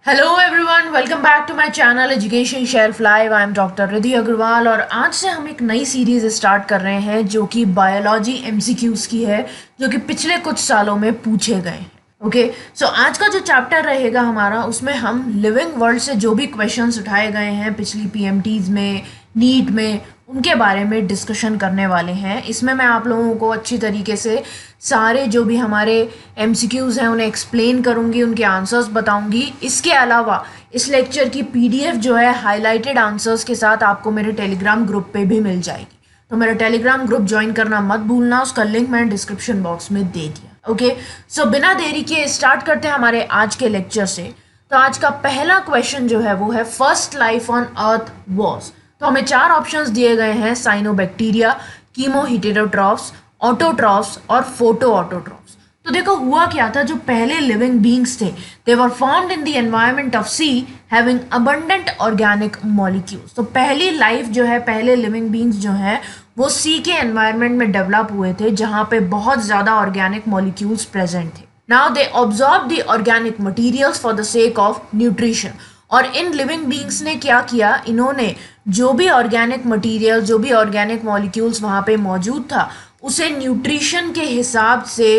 Hello everyone, welcome back to my channel education shelf live. I am doctor Riddhi Agrawal और आज से हम एक नई सीरीज स्टार्ट कर रहे हैं जो कि बायोलॉजी एमसीक्यूज की है, जो कि पिछले कुछ सालों में पूछे गए हैं। ओके, सो आज का जो चैप्टर रहेगा हमारा, उसमें हम लिविंग वर्ल्ड से जो भी क्वेश्चंस उठाए गए हैं पिछली पीएमटीज में, नीट में, उनके बारे में डिस्कशन करने वाले हैं। इसमें मैं आप लोगों को अच्छी तरीके से सारे जो भी हमारे एमसीक्यूज़ हैं उन्हें एक्सप्लेन करूंगी, उनके आंसर्स बताऊंगी। इसके अलावा इस लेक्चर की पीडीएफ जो है हाईलाइटेड आंसर्स के साथ आपको मेरे टेलीग्राम ग्रुप पे भी मिल जाएगी। तो मेरा टेलीग्राम ग्रुप ज्वाइन करना मत भूलना, उसका लिंक मैंने डिस्क्रिप्शन बॉक्स में दे दिया। ओके, सो बिना देरी के स्टार्ट करते हैं हमारे आज के लेक्चर से। तो आज का पहला क्वेश्चन जो है वो है, first life on earth was. तो हमें चार ऑप्शंस दिए गए हैं: साइनोबैक्टीरिया, कीमो हिटेरोट्रॉफ्स, ऑटोट्रॉफ्स और फोटो ऑटोट्रॉफ्स। तो देखो हुआ क्या था, जो पहले लिविंग बींग्स थे, they were formed in the environment of sea having abundant organic molecules. तो पहली लाइफ जो है, पहले लिविंग बींग्स जो हैं वो सी के एनवायरनमेंट में डेवलप हुए थे, जहाँ पे बहुत ज़्यादा ऑर्गेनिक मॉलिक्यूल्स प्रेजेंट थे। Now they absorb the organic materials for the sake of nutrition. और इन लिविंग बींग्स ने क्या किया, इन्होंने जो भी ऑर्गेनिक मटेरियल, जो भी ऑर्गेनिक मॉलिक्यूल्स वहाँ पे मौजूद था, उसे न्यूट्रिशन के हिसाब से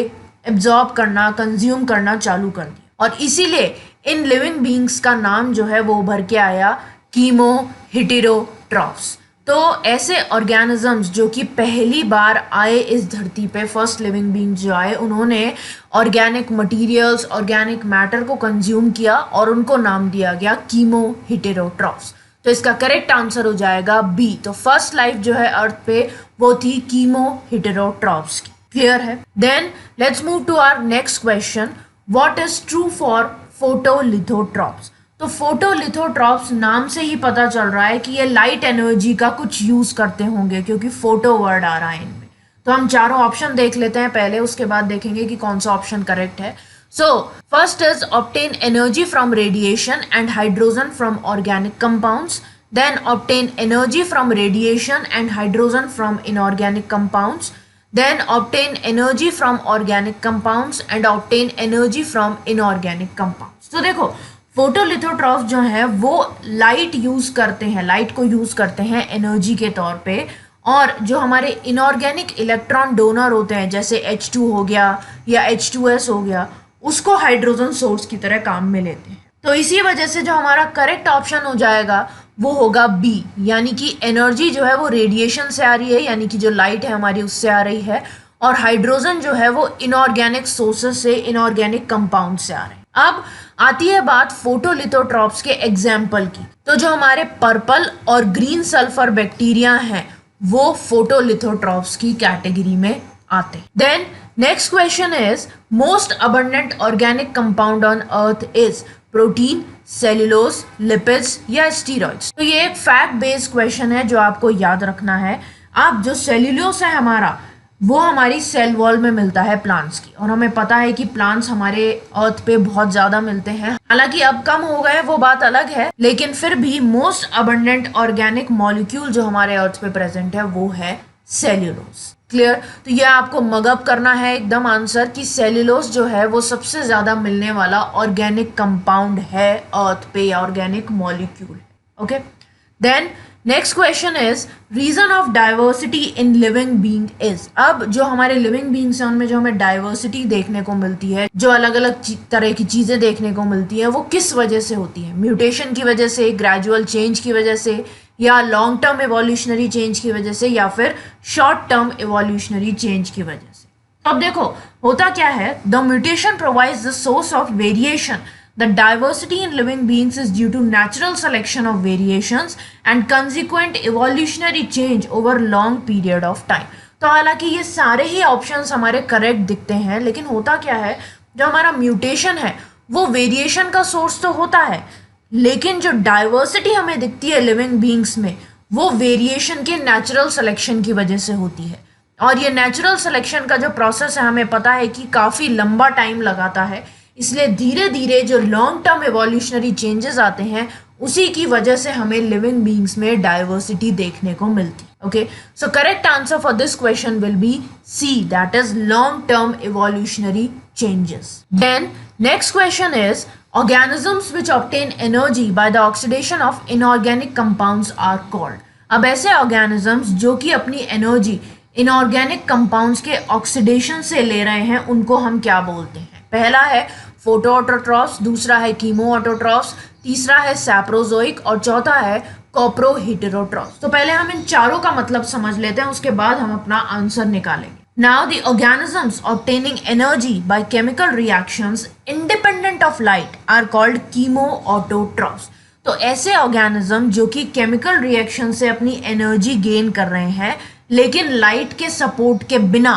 एब्जॉर्ब करना, कंज्यूम करना चालू कर दिया। और इसीलिए इन लिविंग बींग्स का नाम जो है वो उभर के आया कीमो हिटेरोट्रॉफ्स। तो ऐसे ऑर्गेनिजम्स जो कि पहली बार आए इस धरती पे, फर्स्ट लिविंग बींग्स जो आए, उन्होंने ऑर्गेनिक मटेरियल्स, ऑर्गेनिक मैटर को कंज्यूम किया और उनको नाम दिया गया कीमो हिटेरोट्रॉफ्स। तो इसका करेक्ट आंसर हो जाएगा बी। तो फर्स्ट लाइफ जो है अर्थ पे वो थी कीमो हिटेरोट्रॉफ्स की। क्लियर है? Then let's move to our next question. What is true for photolithotrophs? तो फोटोलिथोट्रॉफ्स नाम से ही पता चल रहा है कि ये लाइट एनर्जी का कुछ यूज करते होंगे, क्योंकि फोटो वर्ड आ रहा है इनमें। तो हम चारों ऑप्शन देख लेते हैं पहले, उसके बाद देखेंगे कि कौन सा ऑप्शन करेक्ट है। So, first is obtain energy from radiation and hydrogen from organic compounds. Then obtain energy from radiation and hydrogen from inorganic compounds. Then obtain energy from organic compounds and obtain energy from inorganic compounds. तो देखो, फोटोलिथोट्रॉफ जो है वो light use करते हैं, light को use करते हैं एनर्जी के तौर पे। और जो हमारे इनऑर्गेनिक इलेक्ट्रॉन डोनर होते हैं, जैसे H2 हो गया या H2S हो गया, उसको हाइड्रोजन सोर्स की तरह काम में लेते हैं। तो इसी वजह से जो हमारा करेक्ट ऑप्शन हो जाएगा वो होगा बी, यानी कि एनर्जी जो है वो रेडिएशन से आ रही है, यानी कि जो लाइट है हमारी उससे आ रही है, और हाइड्रोजन जो है वो इनऑर्गेनिक सोर्सेस से, इनऑर्गेनिक कंपाउंड से आ रहे हैं। अब आती है बात फोटोलिथोट्रॉफ्स के एग्जाम्पल की। तो जो हमारे पर्पल और ग्रीन सल्फर बैक्टीरिया हैं वो फोटोलिथोट्रॉफ्स की कैटेगरी में आते हैं। Then next question is, most abundant organic compound on earth is protein, cellulose, lipids या स्टीरॉइड्स? तो ये एक फैक्ट बेस्ड क्वेश्चन है जो आपको याद रखना है। आप जो सेल्यूलोज है हमारा, वो हमारी सेल वॉल में मिलता है प्लांट्स की, और हमें पता है कि प्लांट्स हमारे अर्थ पे बहुत ज्यादा मिलते हैं। हालांकि अब कम हो गए, वो बात अलग है, लेकिन फिर भी मोस्ट अबंडेंट ऑर्गेनिक मॉलिक्यूल जो हमारे अर्थ पे प्रेजेंट है वो है सेल्यूलोज। क्लियर? तो ये आपको मगअप करना है एकदम आंसर कि सेल्यूलोज जो है वो सबसे ज्यादा मिलने वाला ऑर्गेनिक कंपाउंड है अर्थ पे, ऑर्गेनिक मॉलिक्यूल है। Okay, then next question is, reason of diversity in living being is. अब जो हमारे लिविंग बीइंग्स हैं उनमें जो हमें डाइवर्सिटी देखने को मिलती है, जो अलग अलग तरह की चीजें देखने को मिलती है, वो किस वजह से होती है? म्यूटेशन की वजह से, ग्रेजुअल चेंज की वजह से, या लॉन्ग टर्म एवोल्यूशनरी चेंज की वजह से, या फिर शॉर्ट टर्म एवोल्यूशनरी चेंज की वजह से? तो अब देखो होता क्या है, the mutation provides the source of variation. The diversity in living beings is due to natural selection of variations and consequent evolutionary change over long period of time. तो हालांकि ये सारे ही ऑप्शंस हमारे करेक्ट दिखते हैं, लेकिन होता क्या है, जो हमारा म्यूटेशन है वो वेरिएशन का सोर्स तो होता है, लेकिन जो डाइवर्सिटी हमें दिखती है लिविंग बीइंग्स में वो वेरिएशन के नेचुरल सिलेक्शन की वजह से होती है। और ये नेचुरल सिलेक्शन का जो प्रोसेस है हमें पता है कि काफ़ी लंबा टाइम लगाता है, इसलिए धीरे धीरे जो लॉन्ग टर्म एवोल्यूशनरी चेंजेस आते हैं उसी की वजह से हमें लिविंग बीइंग्स में डाइवर्सिटी देखने को मिलती है। Okay, so correct answer for this question will be C, that is long term evolutionary changes. Then next question is, Organisms which obtain energy by the oxidation of inorganic compounds are called. अब ऐसे organisms जो कि अपनी energy inorganic compounds के oxidation से ले रहे हैं उनको हम क्या बोलते हैं? पहला है फोटोऑटोट्रॉफ्स, दूसरा है कीमोऑटोट्रॉफ्स, तीसरा है सैप्रोजोइक और चौथा है कॉप्रोहेटेरोट्रॉफ्स। तो पहले हम इन चारों का मतलब समझ लेते हैं, उसके बाद हम अपना आंसर निकालेंगे। Now the organisms obtaining energy by chemical reactions independent of light are called chemoautotrophs. तो ऐसे ऑर्गेनिज्म जो कि केमिकल रिएक्शन से अपनी एनर्जी गेन कर रहे हैं लेकिन लाइट के सपोर्ट के बिना,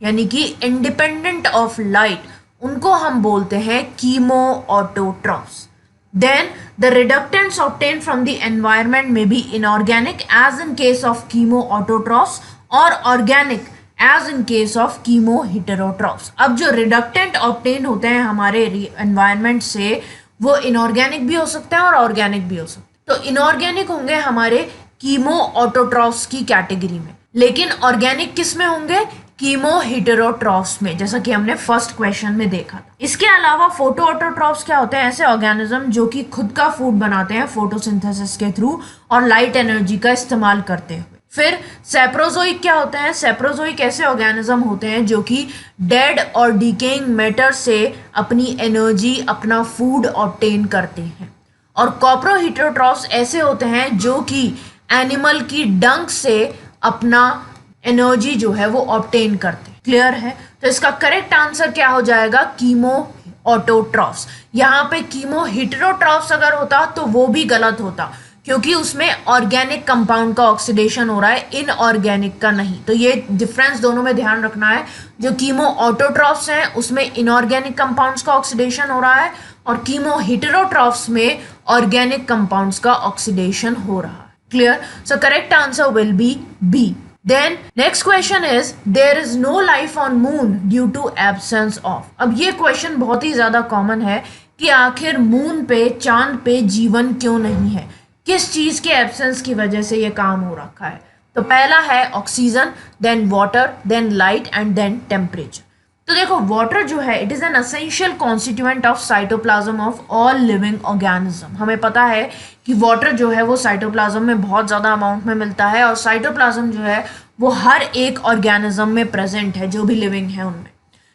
यानी कि इंडिपेंडेंट ऑफ लाइट, उनको हम बोलते हैं कीमोऑटोट्रॉफ्स. Then the reductants obtained from the environment may be inorganic as in case of chemoautotrophs or organic as in case of chemoheterotrophs. अब जो reductant obtained होते हैं हमारे environment से वो inorganic भी हो सकते हैं और organic भी हो सकते हैं. तो inorganic होंगे हमारे chemoautotrophs की कैटेगरी में, लेकिन ऑर्गेनिक किस में होंगे? कीमोहेटेरोट्रॉफ्स में, जैसा कि हमने फर्स्ट क्वेश्चन में देखा था. इसके अलावा फोटोऑटोट्रॉफ्स क्या होते हैं? ऐसे ऑर्गेनिज्म जो कि खुद का फूड बनाते हैं फोटोसिंथेसिस के थ्रू और लाइट एनर्जी का इस्तेमाल करते हुए. फिर सैप्रोजोइक क्या होते हैं? सैप्रोजोइक ऐसे ऑर्गेनिज्म होते हैं जो कि डेड और डिकेइंग मैटर से अपनी एनर्जी, अपना फूड ऑब्टेन करते हैं. और कॉप्रोहेटेरोट्रॉफ्स ऐसे होते हैं जो कि एनिमल की डंक से अपना एनर्जी जो है वो ऑब्टेन करते हैं. क्लियर है? तो इसका करेक्ट आंसर क्या हो जाएगा? कीमोऑटोट्रॉफ्स. यहाँ पे कीमोहेटेरोट्रॉफ्स अगर होता तो वो भी गलत होता, क्योंकि उसमें ऑर्गेनिक कंपाउंड का ऑक्सीडेशन हो रहा है, इनऑर्गेनिक का नहीं. तो ये डिफरेंस दोनों में ध्यान रखना है. जो कीमोऑटोट्रॉफ्स हैं उसमें इनऑर्गेनिक कंपाउंड्स का ऑक्सीडेशन हो रहा है और कीमोहेटेरोट्रॉफ्स में ऑर्गेनिक कंपाउंड्स का ऑक्सीडेशन हो रहा है. Clear? So correct answer will be B. Then next question is there is no life on moon due to absence of. अब ये क्वेश्चन बहुत ही ज्यादा कॉमन है कि आखिर मून पे, चांद पे जीवन क्यों नहीं है, किस चीज के एब्सेंस की वजह से ये काम हो रखा है. तो पहला है oxygen, then water, then light and then temperature. तो देखो वाटर जो है it is an essential constituent of cytoplasm of all living organism. हमें पता है कि वाटर जो है वो साइटोप्लाज्म में बहुत ज़्यादा अमाउंट में मिलता है और साइटोप्लाज्म जो है वो हर एक ऑर्गेनिज्म में प्रेजेंट है जो भी लिविंग है उनमें.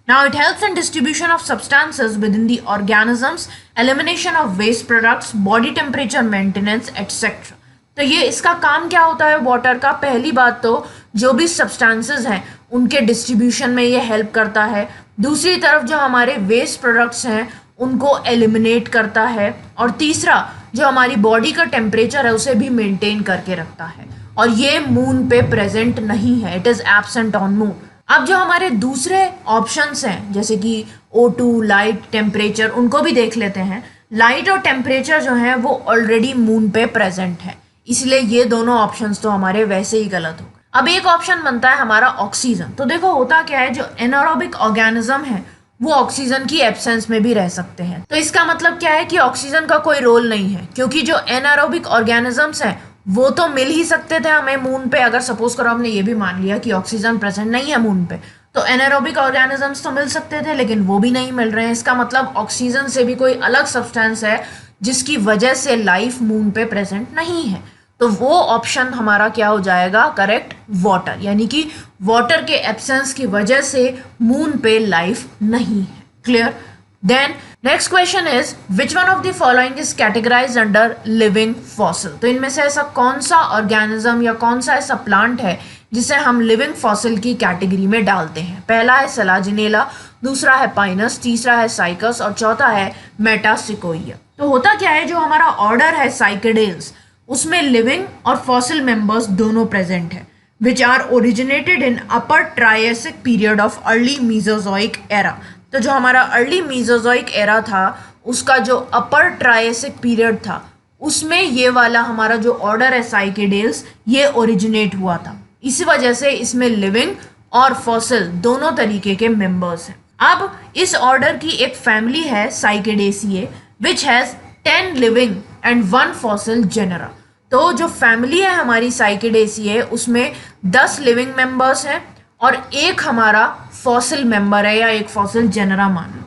Now it helps in distribution of substances within the organisms, elimination of waste products, body temperature maintenance etcetera. तो ये इसका काम क्या होता है वाटर का? पहली बात तो जो भी सब्सटेंसेस हैं उनके डिस्ट्रीब्यूशन में ये हेल्प करता है. दूसरी तरफ जो हमारे वेस्ट प्रोडक्ट्स हैं उनको एलिमिनेट करता है. और तीसरा जो हमारी बॉडी का टेम्परेचर है उसे भी मेंटेन करके रखता है. और ये मून पे प्रेजेंट नहीं है, it is absent on moon. अब जो हमारे दूसरे ऑप्शंस हैं जैसे कि O2, लाइट, टेम्परेचर, उनको भी देख लेते हैं. लाइट और टेम्परेचर जो है वो ऑलरेडी मून पे प्रेजेंट है, इसलिए ये दोनों ऑप्शंस तो हमारे वैसे ही गलत हो गए. अब एक ऑप्शन बनता है हमारा ऑक्सीजन. तो देखो होता क्या है, जो एनारोबिक ऑर्गेनिज्म है वो ऑक्सीजन की एब्सेंस में भी रह सकते हैं. तो इसका मतलब क्या है कि ऑक्सीजन का कोई रोल नहीं है, क्योंकि जो एनारोबिक ऑर्गेनिजम्स हैं वो तो मिल ही सकते थे हमें मून पे. अगर सपोज करो हमने ये भी मान लिया कि ऑक्सीजन प्रेजेंट नहीं है मून पे, तो एनारोबिक ऑर्गेनिजम्स तो मिल सकते थे लेकिन वो भी नहीं मिल रहे हैं. इसका मतलब ऑक्सीजन से भी कोई अलग सब्सटेंस है जिसकी वजह से लाइफ मून पे प्रेजेंट नहीं है. तो वो ऑप्शन हमारा क्या हो जाएगा? Correct, water. यानी कि वाटर के एब्सेंस की वजह से मून पे लाइफ नहीं है. Clear? Then next question is which one of the following is categorised under living fossil. तो इनमें से ऐसा कौन सा ऑर्गेनिज्म या कौन सा ऐसा प्लांट है जिसे हम लिविंग फॉसिल की कैटेगरी में डालते हैं? पहला है सेलाजिनेला, दूसरा है पाइनस, तीसरा है साइकस और चौथा है मेटासिकोइया. तो होता क्या है, जो हमारा ऑर्डर है साइकेडेल्स उसमें लिविंग और फॉसिल मेंबर्स दोनों प्रेजेंट है, which are originated in upper Triassic period of early Mesozoic era. तो जो हमारा अर्ली मीजोजोइक एरा था उसका जो अपर ट्रायसिक पीरियड था उसमें ये वाला हमारा जो ऑर्डर है साइकेडेल्स ये ओरिजिनेट हुआ था. इसी वजह से इसमें लिविंग और फॉसिल दोनों तरीके के मेंबर्स हैं. अब इस ऑर्डर की एक फैमिली है Cycadaceae which has 10 living and 1 fossil genera. तो जो फैमिली है हमारी साइकेडेसिए उसमें 10 लिविंग मेंबर्स हैं और एक हमारा फॉसिल मेंबर है या एक फॉसिल जेनरा माना.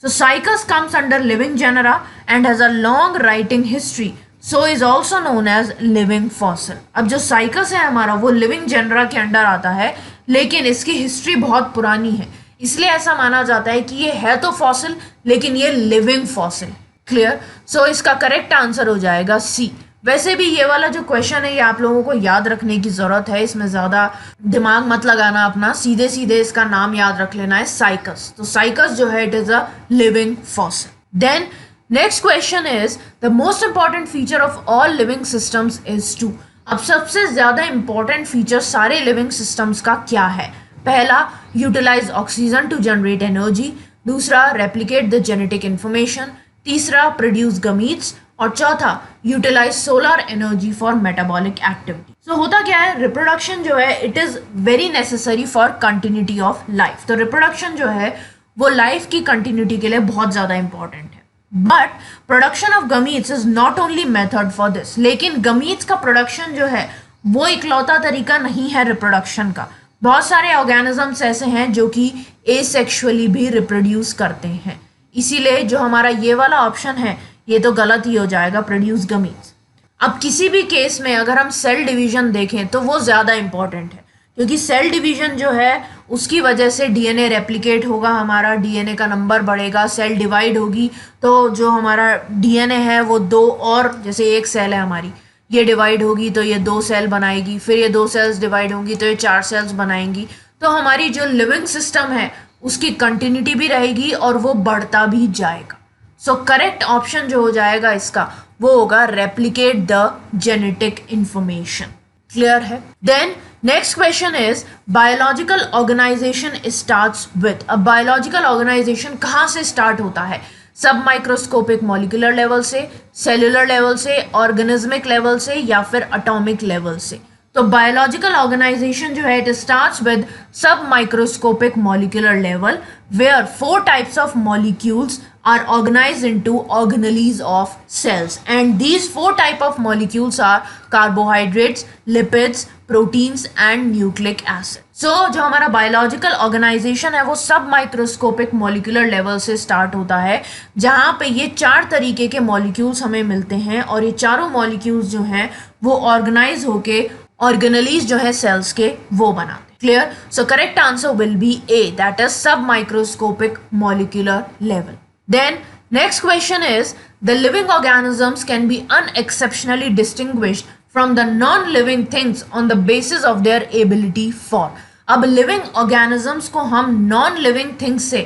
So Cycas comes under living genera and has a long writing history. So is also known as living fossil. अब जो Cycas है हमारा वो living genera के अंडर आता है, लेकिन इसकी हिस्ट्री बहुत पुरानी है, इसलिए ऐसा माना जाता है कि ये है तो फॉसिल लेकिन ये लिविंग फॉसिल। क्लियर? सो इसका करेक्ट आंसर हो जाएगा सी। वैसे भी ये वाला जो क्वेश्चन है ये आप लोगों को याद रखने की जरूरत है, इसमें ज्यादा दिमाग मत लगाना अपना, सीधे सीधे इसका नाम याद रख लेना है साइकस। तो साइकस जो है it is a living fossil. Then next question is the most important feature of all living systems is to. अब सबसे ज्यादा इंपॉर्टेंट फीचर सारे लिविंग सिस्टम्स का क्या है? पहला, utilise oxygen to generate energy. दूसरा, रेप्लिकेट द जेनेटिक इंफॉर्मेशन। तीसरा, प्रोड्यूस गमीट्स। और चौथा, utilise solar energy for metabolic activity. So होता क्या है, रिप्रोडक्शन जो है it is very necessary for continuity of life. तो रिप्रोडक्शन जो है वो लाइफ की कंटिन्यूटी के लिए बहुत ज्यादा इंपॉर्टेंट है। But production of gametes is not only method for this. लेकिन गमीट्स का प्रोडक्शन जो है वो इकलौता तरीका नहीं है रिप्रोडक्शन का। बहुत सारे ऑर्गेनिजम्स ऐसे हैं जो कि एसेक्सुअली भी रिप्रोड्यूस करते हैं, इसीलिए जो हमारा ये वाला ऑप्शन है ये तो गलत ही हो जाएगा, प्रोड्यूस गमीट्स। अब किसी भी केस में अगर हम सेल डिवीजन देखें तो वो ज़्यादा इंपॉर्टेंट है, क्योंकि सेल डिवीजन जो है उसकी वजह से डीएनए रेप्लिकेट होगा, हमारा डीएनए का नंबर बढ़ेगा, सेल डिवाइड होगी तो जो हमारा डीएनए है वो दो और, जैसे एक सेल है हमारी, ये डिवाइड होगी तो ये दो सेल बनाएगी, फिर ये दो सेल्स डिवाइड होंगी तो ये चार सेल्स बनाएंगी। तो हमारी जो लिविंग सिस्टम है उसकी कंटिन्यूटी भी रहेगी और वो बढ़ता भी जाएगा। सो करेक्ट ऑप्शन जो हो जाएगा इसका वो होगा replicate the genetic information. Clear है? Then next question is biological organisation starts with. अब बायोलॉजिकल ऑर्गेनाइजेशन कहाँ से स्टार्ट होता है? सब माइक्रोस्कोपिक मॉलिक्यूलर लेवल से, सेलुलर लेवल से, ऑर्गेनिज्मिक लेवल से या फिर एटॉमिक लेवल से। तो बायोलॉजिकल ऑर्गेनाइजेशन जो है इट स्टार्ट्स विद सब microscopic molecular level where 4 types of molecules are organized into organelles of cells, and these 4 type of molecules are carbohydrates, lipids, proteins and nucleic acid. So जो हमारा biological organisation है वो सब microscopic molecular level से start होता है, जहाँ पे ये 4 तरीके के मॉलिक्यूल्स हमें मिलते हैं और ये चारों मॉलिक्यूल्स जो हैं वो ऑर्गेनाइज होके ऑर्गेनलीज जो है सेल्स के वो बनाते हैं। Clear? So correct answer will be A, that is sub microscopic molecular level. Then next question is the living organisms can be unexceptionally distinguished from the non-living things on the basis of their ability for। अब living organisms को हम non-living things से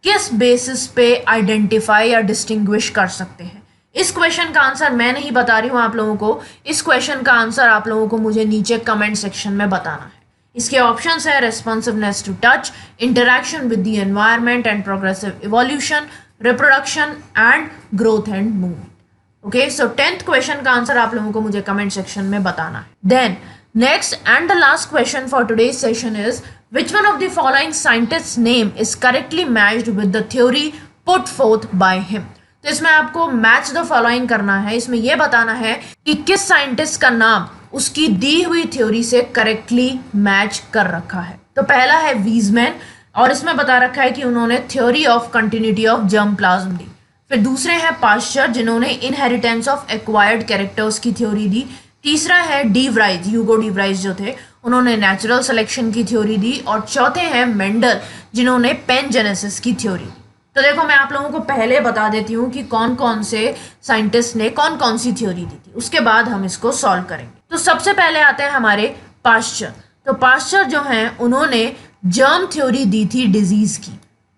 किस basis पे identify या distinguish कर सकते हैं? इस क्वेश्चन का आंसर मैं नहीं बता रही हूँ आप लोगों को, इस क्वेश्चन का आंसर आप लोगों को मुझे नीचे कमेंट सेक्शन में बताना है। इसके ऑप्शंस है responsiveness to touch, interaction with the environment and progressive evolution, reproduction and growth and movement. Okay, so 10th question का आंसर आप लोगों को मुझे कमेंट सेक्शन में बताना है। Then next and the last question for today's session is which one of the following scientist name is correctly matched with the theory put forth by him. तो इसमें आपको मैच द फॉलोइंग करना है, इसमें यह बताना है कि किस साइंटिस्ट का नाम उसकी दी हुई थ्योरी से करेक्टली मैच कर रखा है। तो पहला है वीजमैन और इसमें बता रखा है कि उन्होंने theory of continuity of germ plasm दी। फिर दूसरे हैं पास्चर जिन्होंने इनहेरिटेंस ऑफ एक्वायर्ड कैरेक्टर्स की थ्योरी दी। तीसरा है डी व्राइज, ह्यूगो डी व्राइज जो थे उन्होंने नेचुरल सिलेक्शन की थ्योरी दी। और चौथे हैं मेंडल जिन्होंने पेनजेनेसिस की थ्योरी दी। तो देखो मैं आप लोगों को पहले बता देती हूँ कि कौन कौन से साइंटिस्ट ने कौन कौन सी थ्योरी दी थी, उसके बाद हम इसको सॉल्व करेंगे। तो सबसे पहले आते हैं हमारे पास्चर। तो पास्चर जो हैं उन्होंने जर्म थ्योरी दी थी डिजीज की,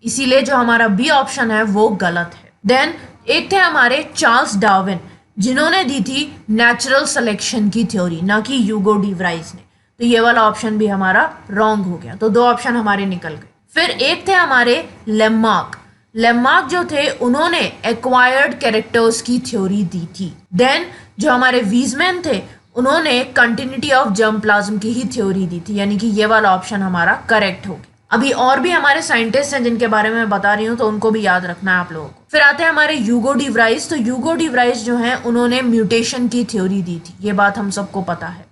इसीलिए जो हमारा बी ऑप्शन है वो गलत है। देन एक थे हमारे चार्ल्स डार्विन जिन्होंने दी थी नेचुरल सिलेक्शन की थ्योरी, ना कि ह्यूगो डी व्राइज ने। तो ये वाला ऑप्शन भी हमारा रॉन्ग हो गया, तो 2 ऑप्शन हमारे निकल गए। फिर एक थे हमारे लेमार्क। लेमार्क जो थे उन्होंने एक्वायर्ड कैरेक्टर्स की थ्योरी दी थी। देन जो हमारे वीजमैन थे उन्होंने कंटिन्यूटी ऑफ जर्म प्लाज्म की ही थ्योरी दी थी, यानी कि ये वाला ऑप्शन हमारा करेक्ट हो गया। अभी और भी हमारे साइंटिस्ट हैं जिनके बारे में मैं बता रही हूँ, तो उनको भी याद रखना है आप लोगों को। फिर आते हैं हमारे ह्यूगो डी व्राइज। तो ह्यूगो डी व्राइज जो हैं उन्होंने म्यूटेशन की थ्योरी दी थी, ये बात हम सबको पता है।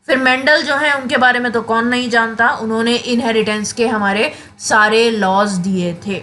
फिर मेंडल जो हैं उनके बारे में तो कौन नहीं जानता, उन्होंने इनहेरिटेंस के हमारे सारे लॉज दिए थे।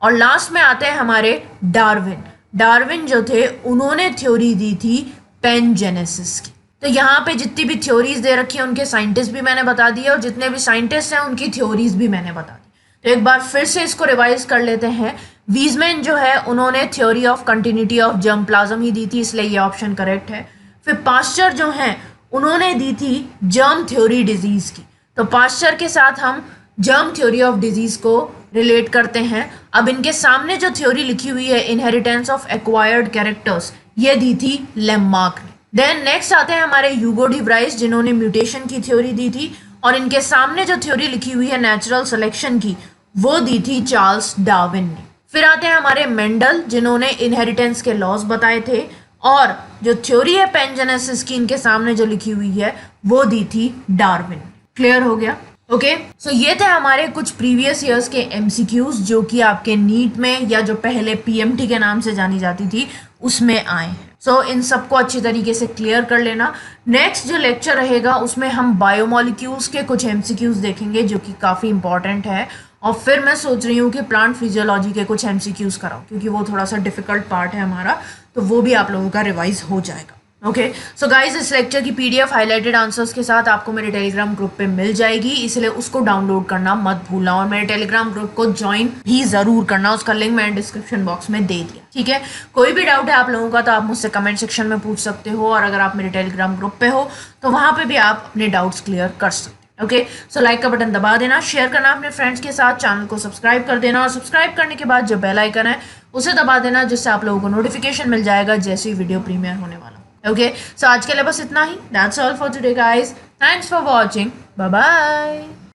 और लास्ट में आते हैं हमारे डार्विन। डार्विन जो थे उन्होंने थ्योरी दी थी पैनजेनेसिस की। तो यहाँ पे जितनी भी थ्योरीज दे रखी है उनके साइंटिस्ट भी मैंने बता दिए और जितने भी साइंटिस्ट हैं उनकी थ्योरीज भी मैंने बता दी। तो एक बार फिर से इसको रिवाइज कर लेते हैं। वीजमैन जो है उन्होंने theory of continuity of germ plasm ही दी थी, इसलिए ये ऑप्शन करेक्ट है। फिर पास्चर जो हैं उन्होंने दी थी जर्म थ्योरी डिजीज की। तो पास्चर के साथ हम जर्म थ्योरी ऑफ डिजीज को रिलेट करते हैं। अब इनके सामने जो थ्योरी लिखी हुई है इनहेरिटेंस ऑफ एक्वायर्ड कैरेक्टर्स, ये दी थी लेमार्क ने। देन नेक्स्ट आते हैं हमारे ह्यूगो डी ब्राइस जिन्होंने म्यूटेशन की थ्योरी दी थी और इनके सामने जो थ्योरी लिखी हुई है नेचुरल सिलेक्शन की वो दी थी चार्ल्स डार्विन ने। फिर आते हैं हमारे मेंडल जिन्होंने इनहेरिटेंस के लॉज बताए थे और जो थ्योरी है पैनजेनेसिस की इनके सामने जो लिखी हुई है वो दी थी डार्विन। क्लियर हो गया? ओके, सो ये थे हमारे कुछ प्रीवियस ईयर्स के एमसीक्यूज जो कि आपके नीट में या जो पहले पीएमटी के नाम से जानी जाती थी उसमें आए हैं। सो इन सबको अच्छी तरीके से क्लियर कर लेना। नेक्स्ट जो लेक्चर रहेगा उसमें हम बायोमोलिक्यूल्स के कुछ एमसीक्यूज देखेंगे जो कि काफ़ी इंपॉर्टेंट है और फिर मैं सोच रही हूँ कि प्लांट फिजियोलॉजी के कुछ एमसीक्यूज कराऊँ क्योंकि वो थोड़ा सा डिफिकल्ट पार्ट है हमारा, तो वो भी आप लोगों का रिवाइज हो जाएगा। ओके, सो गाइज इस लेक्चर की पीडीएफ हाईलाइटेड आंसर्स के साथ आपको मेरे टेलीग्राम ग्रुप पे मिल जाएगी, इसलिए उसको डाउनलोड करना मत भूलना और मेरे टेलीग्राम ग्रुप को ज्वाइन भी जरूर करना। उसका लिंक मैंने डिस्क्रिप्शन बॉक्स में दे दिया। ठीक है, कोई भी डाउट है आप लोगों का तो आप मुझसे कमेंट सेक्शन में पूछ सकते हो और अगर आप मेरे टेलीग्राम ग्रुप पे हो तो वहां पे भी आप अपने डाउट्स क्लियर कर सकते हो। ओके, सो लाइक का बटन दबा देना, शेयर करना अपने फ्रेंड्स के साथ, चैनल को सब्सक्राइब कर देना और सब्सक्राइब करने के बाद जो बेल आइकन है उसे दबा देना जिससे आप लोगों को नोटिफिकेशन मिल जाएगा जैसे ही वीडियो प्रीमियर होने वाला। ओके, सो आज के लिए बस इतना ही। That's all for today guys, thanks for watching, bye bye.